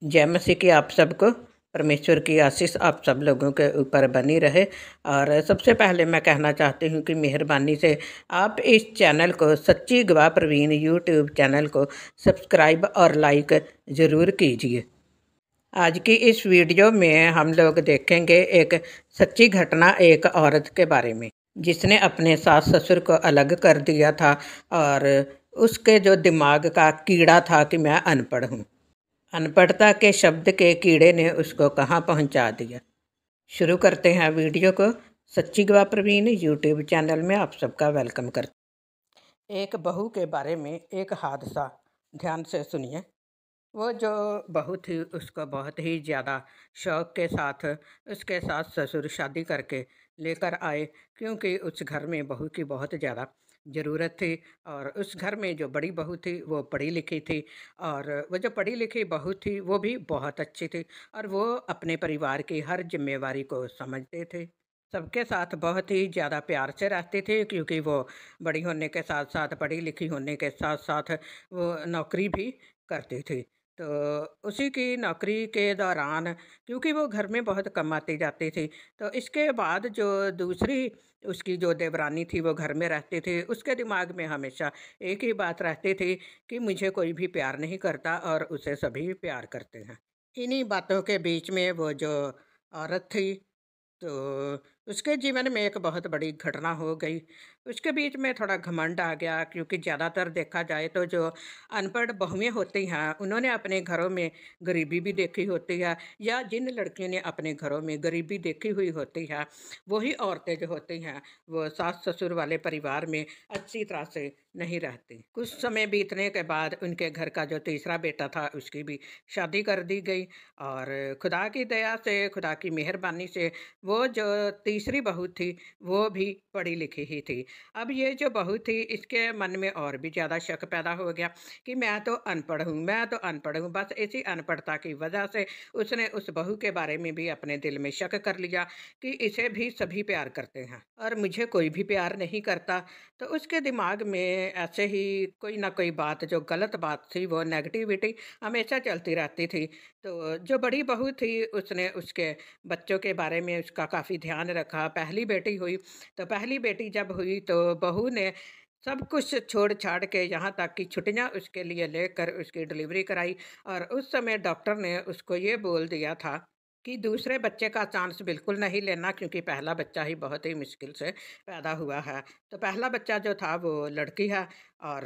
जय मसीह की आप सबको। परमेश्वर की आशीष आप सब लोगों के ऊपर बनी रहे। और सबसे पहले मैं कहना चाहती हूँ कि मेहरबानी से आप इस चैनल को सच्ची गवाह प्रवीण यूट्यूब चैनल को सब्सक्राइब और लाइक ज़रूर कीजिए। आज की इस वीडियो में हम लोग देखेंगे एक सच्ची घटना एक औरत के बारे में जिसने अपने सास ससुर को अलग कर दिया था। और उसके जो दिमाग का कीड़ा था कि मैं अनपढ़ हूँ, अनपढ़ता के शब्द के कीड़े ने उसको कहाँ पहुँचा दिया। शुरू करते हैं वीडियो को। सच्ची गवाह प्रवीण यूट्यूब चैनल में आप सबका वेलकम करते। एक बहू के बारे में एक हादसा, ध्यान से सुनिए। वो जो बहू थी उसको बहुत ही ज़्यादा शौक़ के साथ उसके सास ससुर शादी करके लेकर आए, क्योंकि उस घर में बहू की बहुत ज़्यादा ज़रूरत थी। और उस घर में जो बड़ी बहू थी वो पढ़ी लिखी थी, और वो जो पढ़ी लिखी बहू थी वो भी बहुत अच्छी थी, और वो अपने परिवार की हर जिम्मेवारी को समझते थे। सबके साथ बहुत ही ज़्यादा प्यार से रहते थे, क्योंकि वो बड़ी होने के साथ साथ, पढ़ी लिखी होने के साथ साथ वो नौकरी भी करती थी। तो उसी की नौकरी के दौरान, क्योंकि वो घर में बहुत कम आती जाती थी, तो इसके बाद जो दूसरी उसकी जो देवरानी थी वो घर में रहती थी, उसके दिमाग में हमेशा एक ही बात रहती थी कि मुझे कोई भी प्यार नहीं करता और उसे सभी प्यार करते हैं। इन्हीं बातों के बीच में वो जो औरत थी, तो उसके जीवन में एक बहुत बड़ी घटना हो गई। उसके बीच में थोड़ा घमंड आ गया, क्योंकि ज़्यादातर देखा जाए तो जो अनपढ़ बहुएँ होती हैं उन्होंने अपने घरों में गरीबी भी देखी होती है, या जिन लड़कियों ने अपने घरों में गरीबी देखी हुई होती है, वही औरतें जो होती हैं वो सास ससुर वाले परिवार में अच्छी तरह से नहीं रहती। कुछ समय बीतने के बाद उनके घर का जो तीसरा बेटा था उसकी भी शादी कर दी गई, और खुदा की दया से, खुदा की मेहरबानी से वो जो तीसरी बहू थी वो भी पढ़ी लिखी ही थी। अब ये जो बहू थी इसके मन में और भी ज़्यादा शक पैदा हो गया कि मैं तो अनपढ़ हूँ, मैं तो अनपढ़ हूँ। बस इसी अनपढ़ता की वजह से उसने उस बहू के बारे में भी अपने दिल में शक कर लिया कि इसे भी सभी प्यार करते हैं और मुझे कोई भी प्यार नहीं करता। तो उसके दिमाग में ऐसे ही कोई ना कोई बात, जो गलत बात थी, वो नेगेटिविटी हमेशा चलती रहती थी। तो जो बड़ी बहू थी उसने उसके बच्चों के बारे में उसका काफ़ी ध्यान रखा। पहली बेटी हुई, तो पहली बेटी जब हुई तो बहू ने सब कुछ छोड़ छाड़ के, यहाँ तक कि छुट्टियाँ उसके लिए लेकर उसकी डिलीवरी कराई। और उस समय डॉक्टर ने उसको ये बोल दिया था कि दूसरे बच्चे का चांस बिल्कुल नहीं लेना, क्योंकि पहला बच्चा ही बहुत ही मुश्किल से पैदा हुआ है। तो पहला बच्चा जो था वो लड़की है। और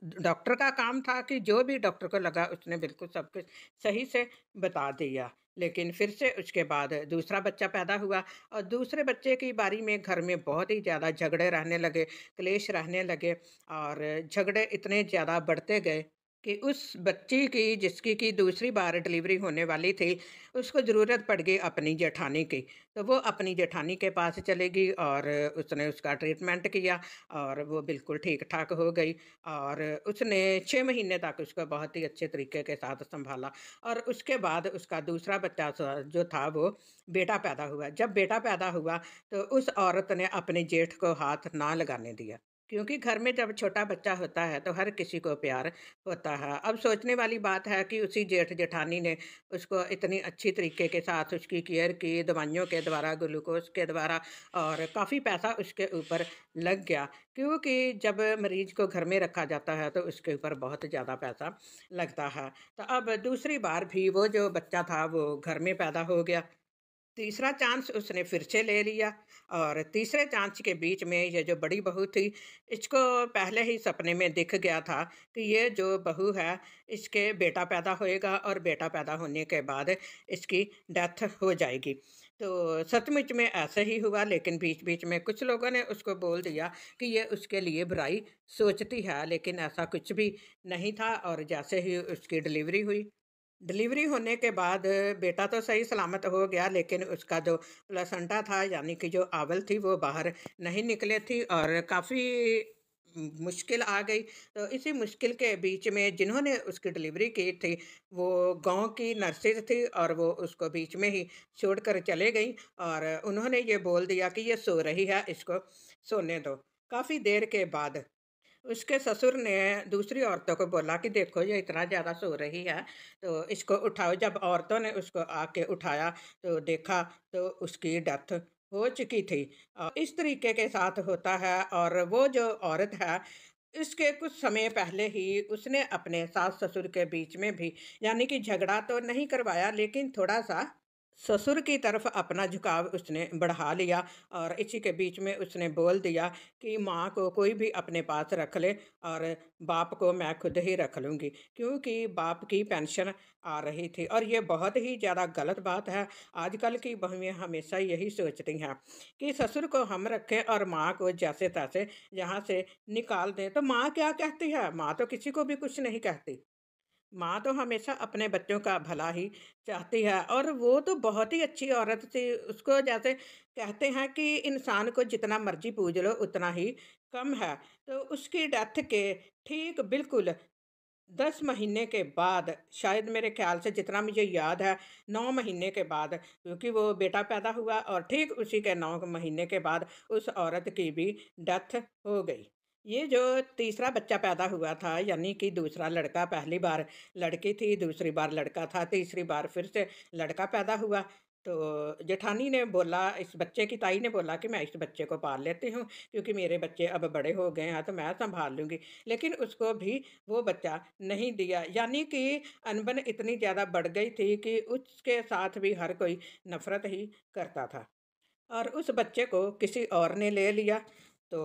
डॉक्टर का काम था कि जो भी डॉक्टर को लगा उसने बिल्कुल सब कुछ सही से बता दिया। लेकिन फिर से उसके बाद दूसरा बच्चा पैदा हुआ, और दूसरे बच्चे की बारी में घर में बहुत ही ज़्यादा झगड़े रहने लगे, क्लेश रहने लगे। और झगड़े इतने ज़्यादा बढ़ते गए कि उस बच्ची की, जिसकी कि दूसरी बार डिलीवरी होने वाली थी, उसको ज़रूरत पड़ गई अपनी जेठानी की। तो वो अपनी जेठानी के पास चलेगी और उसने उसका ट्रीटमेंट किया, और वो बिल्कुल ठीक ठाक हो गई। और उसने 6 महीने तक उसको बहुत ही अच्छे तरीके के साथ संभाला। और उसके बाद उसका दूसरा बच्चा जो था वो बेटा पैदा हुआ। जब बेटा पैदा हुआ तो उस औरत ने अपने जेठ को हाथ ना लगाने दिया, क्योंकि घर में जब छोटा बच्चा होता है तो हर किसी को प्यार होता है। अब सोचने वाली बात है कि उसी जेठ जेठानी ने उसको इतनी अच्छी तरीके के साथ उसकी केयर की, दवाइयों के द्वारा, ग्लूकोज के द्वारा, और काफ़ी पैसा उसके ऊपर लग गया, क्योंकि जब मरीज को घर में रखा जाता है तो उसके ऊपर बहुत ज़्यादा पैसा लगता है। तो अब दूसरी बार भी वो जो बच्चा था वो घर में पैदा हो गया। तीसरा चांस उसने फिर से ले लिया, और तीसरे चांस के बीच में ये जो बड़ी बहू थी, इसको पहले ही सपने में दिख गया था कि ये जो बहू है इसके बेटा पैदा होएगा, और बेटा पैदा होने के बाद इसकी डेथ हो जाएगी। तो सचमुच में ऐसा ही हुआ, लेकिन बीच बीच में कुछ लोगों ने उसको बोल दिया कि ये उसके लिए बुराई सोचती है, लेकिन ऐसा कुछ भी नहीं था। और जैसे ही उसकी डिलीवरी हुई, डिलीवरी होने के बाद बेटा तो सही सलामत हो गया, लेकिन उसका जो प्लेसेंटा था, यानी कि जो आंवल थी, वो बाहर नहीं निकले थी, और काफ़ी मुश्किल आ गई। तो इसी मुश्किल के बीच में जिन्होंने उसकी डिलीवरी की थी वो गांव की नर्सेज थी, और वो उसको बीच में ही छोड़कर चले गई, और उन्होंने ये बोल दिया कि ये सो रही है, इसको सोने दो। काफ़ी देर के बाद उसके ससुर ने दूसरी औरतों को बोला कि देखो ये इतना ज़्यादा सो रही है, तो इसको उठाओ। जब औरतों ने उसको आके उठाया तो देखा तो उसकी डेथ हो चुकी थी। इस तरीके के साथ होता है। और वो जो औरत है, इसके कुछ समय पहले ही उसने अपने सास ससुर के बीच में भी, यानी कि झगड़ा तो नहीं करवाया, लेकिन थोड़ा सा ससुर की तरफ अपना झुकाव उसने बढ़ा लिया। और इसी के बीच में उसने बोल दिया कि माँ को कोई भी अपने पास रख ले और बाप को मैं खुद ही रख लूँगी, क्योंकि बाप की पेंशन आ रही थी। और ये बहुत ही ज़्यादा गलत बात है। आजकल की बहुएं हमेशा यही सोचती हैं कि ससुर को हम रखें और माँ को जैसे तैसे यहाँ से निकाल दें। तो माँ क्या कहती है? माँ तो किसी को भी कुछ नहीं कहती। माँ तो हमेशा अपने बच्चों का भला ही चाहती है। और वो तो बहुत ही अच्छी औरत थी। उसको जैसे कहते हैं कि इंसान को जितना मर्जी पूज लो उतना ही कम है। तो उसकी डेथ के ठीक बिल्कुल 10 महीने के बाद, शायद मेरे ख्याल से जितना मुझे याद है 9 महीने के बाद, क्योंकि वो बेटा पैदा हुआ और ठीक उसी के 9 महीने के बाद उस औरत की भी डेथ हो गई। ये जो तीसरा बच्चा पैदा हुआ था, यानी कि दूसरा लड़का, पहली बार लड़की थी, दूसरी बार लड़का था, तीसरी बार फिर से लड़का पैदा हुआ। तो जेठानी ने बोला, इस बच्चे की ताई ने बोला कि मैं इस बच्चे को पाल लेती हूँ, क्योंकि मेरे बच्चे अब बड़े हो गए हैं तो मैं संभाल लूँगी। लेकिन उसको भी वो बच्चा नहीं दिया, यानी कि अनबन इतनी ज़्यादा बढ़ गई थी कि उसके साथ भी हर कोई नफ़रत ही करता था। और उस बच्चे को किसी और ने ले लिया। तो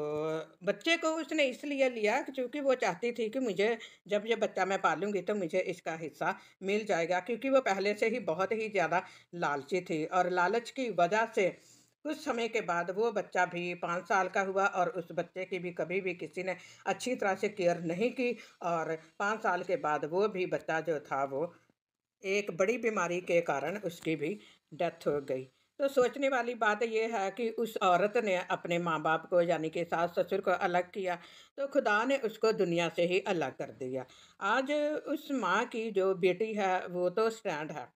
बच्चे को उसने इसलिए लिया कि चूँकि वो चाहती थी कि मुझे, जब ये बच्चा मैं पालूँगी तो मुझे इसका हिस्सा मिल जाएगा, क्योंकि वो पहले से ही बहुत ही ज़्यादा लालची थी। और लालच की वजह से कुछ समय के बाद वो बच्चा भी 5 साल का हुआ और उस बच्चे की भी कभी भी किसी ने अच्छी तरह से केयर नहीं की। और 5 साल के बाद वो भी बच्चा जो था वो एक बड़ी बीमारी के कारण उसकी भी डेथ हो गई। तो सोचने वाली बात ये है कि उस औरत ने अपने माँ-बाप को, यानी कि सास-ससुर को अलग किया, तो खुदा ने उसको दुनिया से ही अलग कर दिया। आज उस माँ की जो बेटी है वो तो स्टैंड है।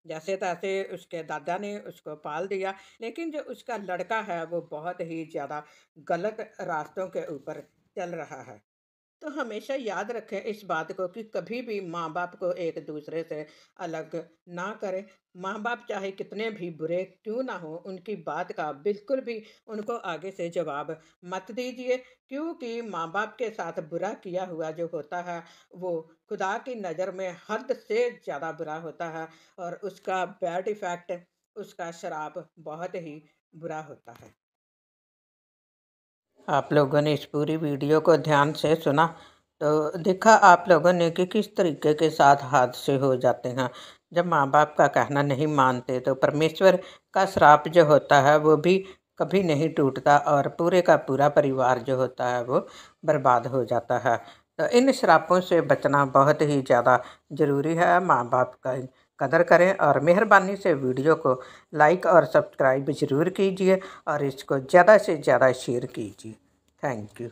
जैसे-तैसे उसके दादा ने उसको पाल दिया, लेकिन जो उसका लड़का है वो बहुत ही ज़्यादा गलत रास्तों के ऊपर चल रहा है। तो हमेशा याद रखें इस बात को कि कभी भी माँ बाप को एक दूसरे से अलग ना करें। माँ बाप चाहे कितने भी बुरे क्यों ना हो, उनकी बात का बिल्कुल भी उनको आगे से जवाब मत दीजिए, क्योंकि माँ बाप के साथ बुरा किया हुआ जो होता है वो खुदा की नज़र में हद से ज़्यादा बुरा होता है। और उसका बैड इफ़ेक्ट, उसका श्राप बहुत ही बुरा होता है। आप लोगों ने इस पूरी वीडियो को ध्यान से सुना, तो देखा आप लोगों ने कि किस तरीके के साथ हादसे हो जाते हैं। जब माँ बाप का कहना नहीं मानते तो परमेश्वर का श्राप जो होता है वो भी कभी नहीं टूटता और पूरे का पूरा परिवार जो होता है वो बर्बाद हो जाता है। तो इन श्रापों से बचना बहुत ही ज़्यादा ज़रूरी है। माँ बाप का कदर करें और मेहरबानी से वीडियो को लाइक और सब्सक्राइब ज़रूर कीजिए और इसको ज़्यादा से ज़्यादा शेयर कीजिए। Thank you.